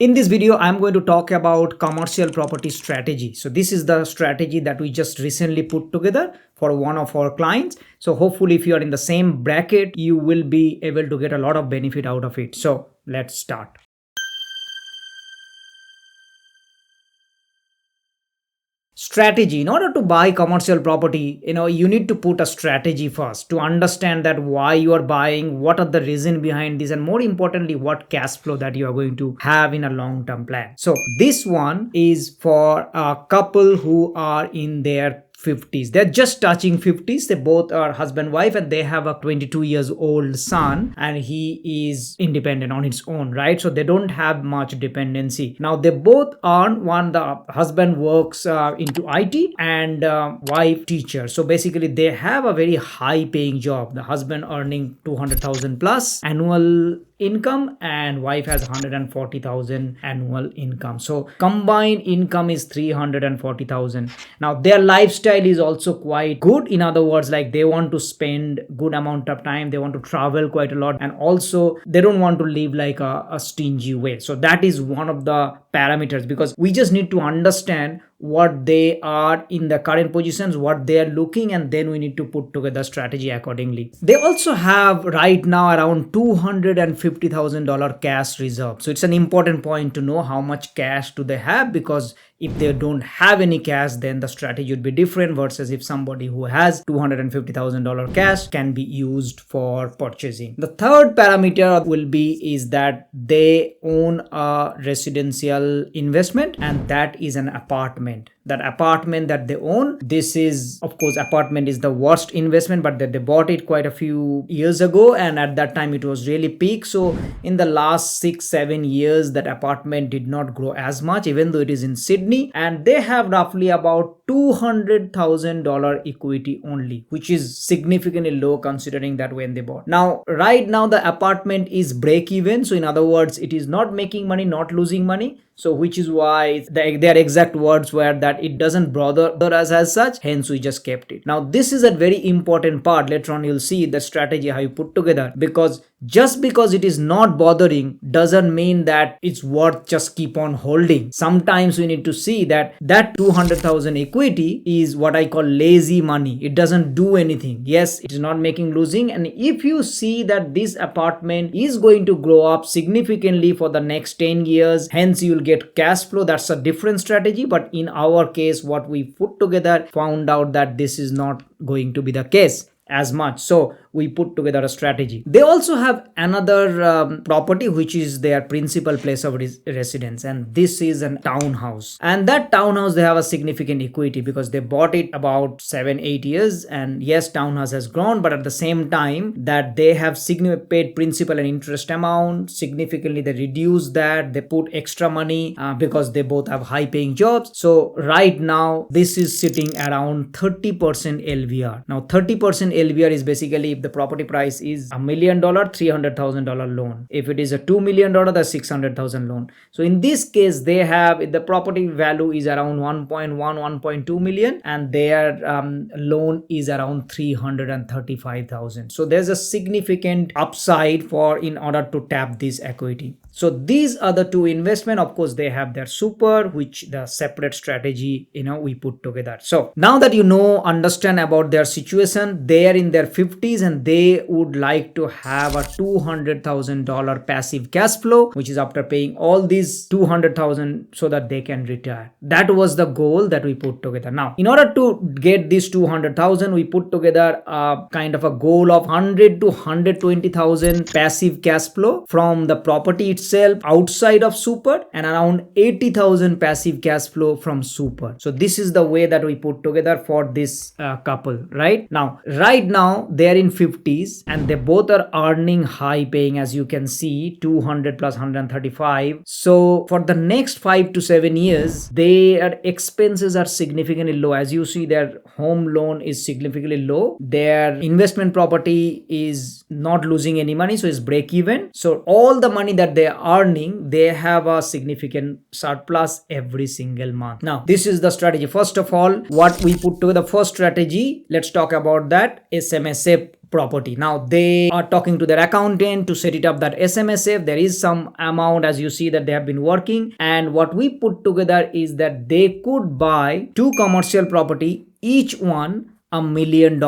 In this video, I'm going to talk about commercial property strategy. So this is the strategy that we just recently put together for one of our clients. So hopefully if you are in the same bracket, you will be able to get a lot of benefit out of it. So let's start. Strategy. In order to buy commercial property, you need to put a strategy first to understand that why you are buying, what are the reason behind this, and more importantly, what cash flow that you are going to have in a long-term plan. So this one is for a couple who are in their 50s. They're just touching 50s. They both are husband wife and they have a 22 years old son and he is independent on his own, right? So they don't have much dependency. Now they both earn, the husband works into IT and wife teacher. So basically they have a very high paying job. The husband earning 200,000 plus annual income and wife has 140,000 annual income. So combined income is 340,000. Now their lifestyle is also quite good. In other words, like they want to spend good amount of time, they want to travel quite a lot, and also they don't want to live like a stingy way. So that is one of the parameters, because we just need to understand what they are in the current positions, what they are looking, and then we need to put together strategy accordingly. They also have right now around $250,000 cash reserve. So it's an important point to know how much cash do they have, because if they don't have any cash, then the strategy would be different versus if somebody who has $250,000 cash can be used for purchasing. The third parameter will be is that they own a residential investment, and that is an apartment. That apartment that they own, this is, of course, apartment is the worst investment, but that they bought it quite a few years ago, and at that time it was really peak. So in the last 6-7 years, that apartment did not grow as much, even though it is in Sydney, and they have roughly about $200,000 equity only, which is significantly low considering that when they bought. Now right now the apartment is break even, so in other words it is not making money, not losing money. So which is why their exact words were that it doesn't bother us as such, hence we just kept it. Now this is a very important part. Later on you'll see the strategy how you put together, because just because it is not bothering doesn't mean that it's worth just keep on holding. Sometimes we need to see that 200,000 equity is what I call lazy money. It doesn't do anything. Yes, it is not making losing, and if you see that this apartment is going to grow up significantly for the next 10 years, hence you'll get cash flow, that's a different strategy. But in our case, what we put together found out that this is not going to be the case as much, so we put together a strategy. They also have another property which is their principal place of residence, and this is a townhouse, and that townhouse they have a significant equity because they bought it about 7-8 years, and yes, townhouse has grown, but at the same time that they have paid principal and interest amount significantly, they reduced that, they put extra money because they both have high paying jobs. So right now this is sitting around 30% LVR. Now 30% LVR is basically if the property price is $1 million, $300,000 loan. If it is a $2 million, that's $600,000 loan. So in this case, they have the property value is around 1.2 million, and their loan is around 335,000. So there's a significant upside for in order to tap this equity. So these are the two investment. Of course, they have their super, which the separate strategy, we put together. So now that understand about their situation, they are in their 50s and they would like to have a $200,000 passive cash flow, which is after paying all these 200,000 so that they can retire. That was the goal that we put together. Now, in order to get this 200,000, we put together a kind of a goal of 100 to 120,000 passive cash flow from the property itself outside of super, and around 80,000 passive cash flow from super. So this is the way that we put together for this couple. Right now they are in 50s and they both are earning high paying, as you can see, 200 plus 135. So for the next 5 to 7 years, their expenses are significantly low. As you see, their home loan is significantly low, their investment property is not losing any money, so it's break even. So all the money that they are earning, they have a significant surplus every single month. Now, this is the strategy. First of all, what we put together, first strategy, let's talk about that SMSF property. Now they are talking to their accountant to set it up, that SMSF. There is some amount, as you see, that they have been working, and what we put together is that they could buy 2 commercial property, each one $1 million.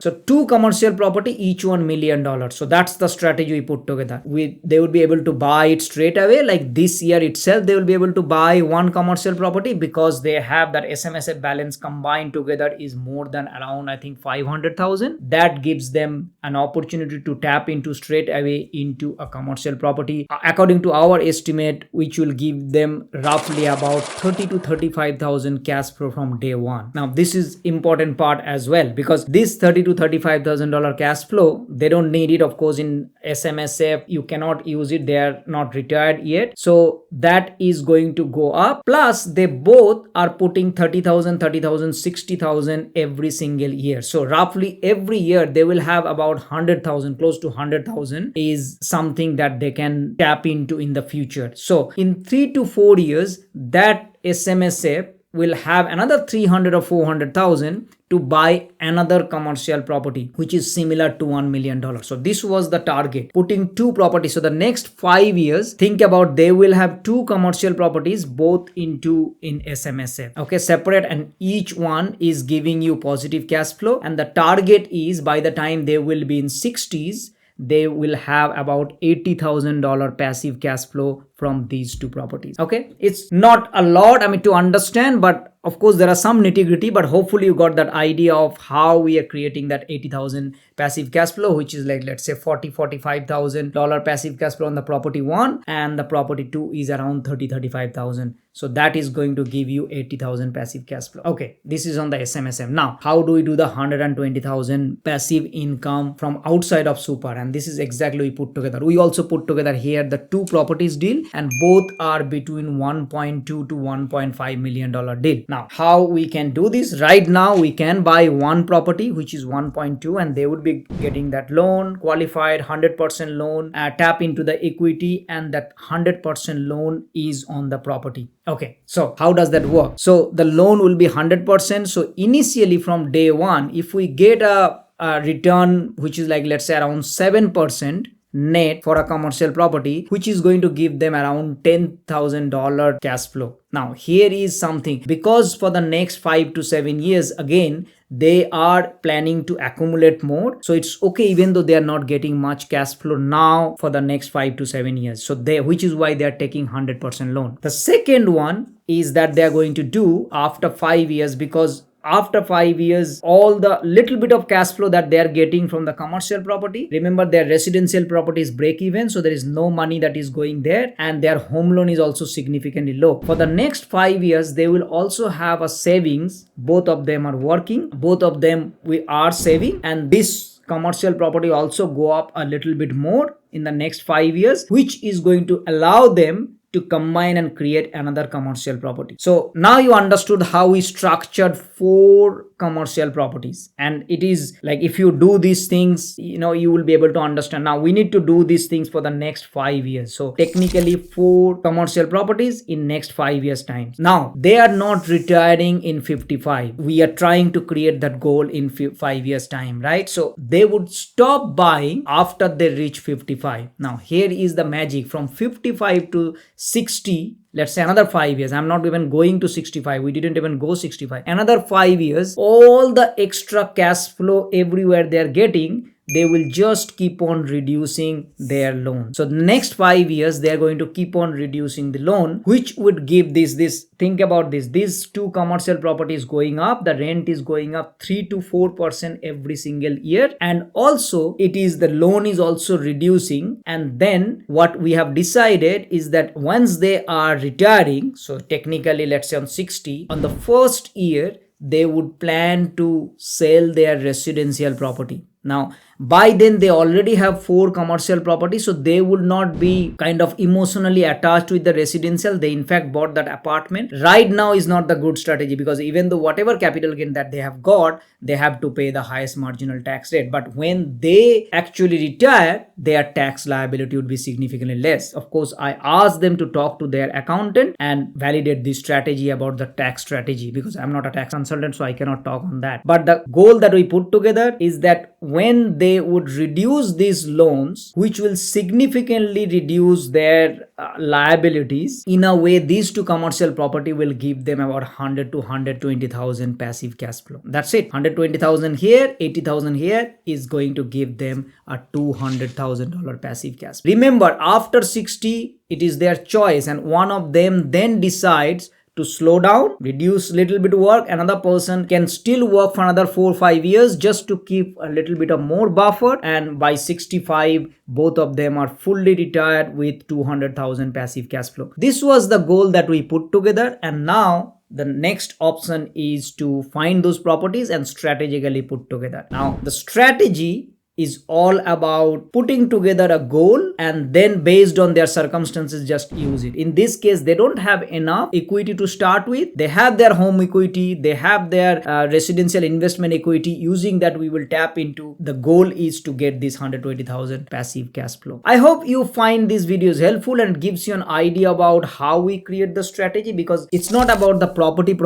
So 2 commercial property, each $1 million. So that's the strategy we put together. They would be able to buy it straight away, like this year itself they will be able to buy 1 commercial property, because they have that SMSF balance combined together is more than around, I think, 500,000. That gives them an opportunity to tap into straight away into a commercial property, according to our estimate, which will give them roughly about 30 to 35,000 cash flow from day one. Now this is important part as well, because this $30 to $35,000 cash flow, they don't need it. Of course, in SMSF you cannot use it, they are not retired yet, so that is going to go up. Plus they both are putting 30,000, 30,000, 60,000 every single year. So roughly every year they will have about 100,000, close to 100,000 is something that they can tap into in the future. So in 3 to 4 years, that SMSF will have another 300 or 400,000 to buy another commercial property which is similar to $1 million. So this was the target, putting 2 properties. So the next 5 years, think about, they will have 2 commercial properties, both in SMSF, okay, separate, and each one is giving you positive cash flow. And the target is, by the time they will be in 60s, they will have about $80,000 passive cash flow from these 2 properties. Okay, it's not a lot, I mean, to understand, but of course there are some nitty-gritty, but hopefully you got that idea of how we are creating that 80,000 passive cash flow, which is like, let's say, $45,000 passive cash flow on the property 1, and the property 2 is around 35,000. So that is going to give you 80,000 passive cash flow. Okay, this is on the SMSF. Now, how do we do the 120,000 passive income from outside of super? And this is exactly we put together. We also put together here the 2 properties deal, and both are between $1.2 to $1.5 million deal. Now, how we can do this? Right now, we can buy 1 property which is 1.2, and they would be getting that loan, qualified 100% loan, tap into the equity, and that 100% loan is on the property. Okay, so how does that work? So the loan will be 100%. So initially from day one, if we get a return which is like, let's say, around 7% net for a commercial property, which is going to give them around $10,000 cash flow. Now here is something, because for the next 5 to 7 years, again, they are planning to accumulate more. So it's okay, even though they are not getting much cash flow now for the next 5 to 7 years. So which is why they are taking 100% loan. The second one is that they are going to do after 5 years, because after 5 years, all the little bit of cash flow that they are getting from the commercial property, remember their residential property is break even, so there is no money that is going there, and their home loan is also significantly low. For the next 5 years, they will also have a savings. Both of them are working, both of them we are saving, and this commercial property also go up a little bit more in the next 5 years, which is going to allow them to combine and create another commercial property. So now you understood how we structured 4 commercial properties, and it is like, if you do these things, you will be able to understand. Now we need to do these things for the next 5 years. So technically 4 commercial properties in next 5 years time. Now they are not retiring in 55. We are trying to create that goal in 5 years time, right? So they would stop buying after they reach 55. Now here is the magic. From 55 to 60, let's say another 5 years, I'm not even going to 65, we didn't even go 65, another 5 years, all the extra cash flow everywhere they're getting, they will just keep on reducing their loan. So the next 5 years, they're going to keep on reducing the loan, which would give this, think about this, these 2 commercial properties going up, the rent is going up 3 to 4% every single year. And also the loan is also reducing. And then what we have decided is that once they are retiring, so technically let's say on 60, on the first year, they would plan to sell their residential property. Now, by then they already have 4 commercial properties, so they would not be kind of emotionally attached with the residential. They in fact bought that apartment. Right now is not the good strategy, because even though whatever capital gain that they have got, they have to pay the highest marginal tax rate, but when they actually retire, their tax liability would be significantly less. Of course, I asked them to talk to their accountant and validate this strategy about the tax strategy, because I'm not a tax consultant, so I cannot talk on that. But the goal that we put together is that when they would reduce these loans, which will significantly reduce their liabilities, in a way these two commercial property will give them about 100 to 120,000 passive cash flow. That's it. 120,000 here, 80,000 here is going to give them a $200,000 passive cash. Remember, after 60, it is their choice, and one of them then decides to slow down, reduce little bit work. Another person can still work for another 4-5 years just to keep a little bit of more buffer, and by 65 both of them are fully retired with 200,000 passive cash flow. This was the goal that we put together, and now the next option is to find those properties and strategically put together. Now the strategy is all about putting together a goal and then based on their circumstances just use it. In this case, they don't have enough equity to start with. They have their home equity, they have their residential investment equity. Using that, we will tap into. The goal is to get this 120,000 passive cash flow. I hope you find these videos helpful and gives you an idea about how we create the strategy, because it's not about the property.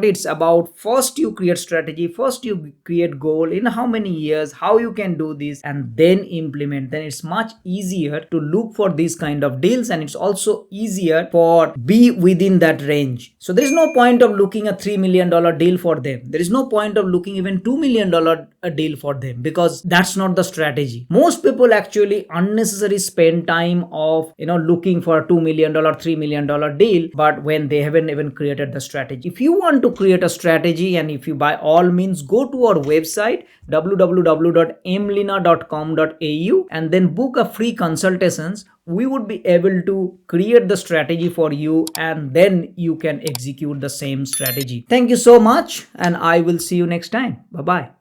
It's about first you create strategy, first you create goal in how many years, how you can do this, and then implement. Then it's much easier to look for these kind of deals, and it's also easier for be within that range. So there is no point of looking a $3 million deal for them. There is no point of looking even $2 million a deal for them, because that's not the strategy. Most people actually unnecessarily spend time of looking for a $2 million, $3 million deal, but when they haven't even created the strategy. If you want to create a strategy, and if you by all means go to our website www.mlina.com.au and then book a free consultations, we would be able to create the strategy for you, and then you can execute the same strategy. Thank you so much, and I will see you next time. Bye bye.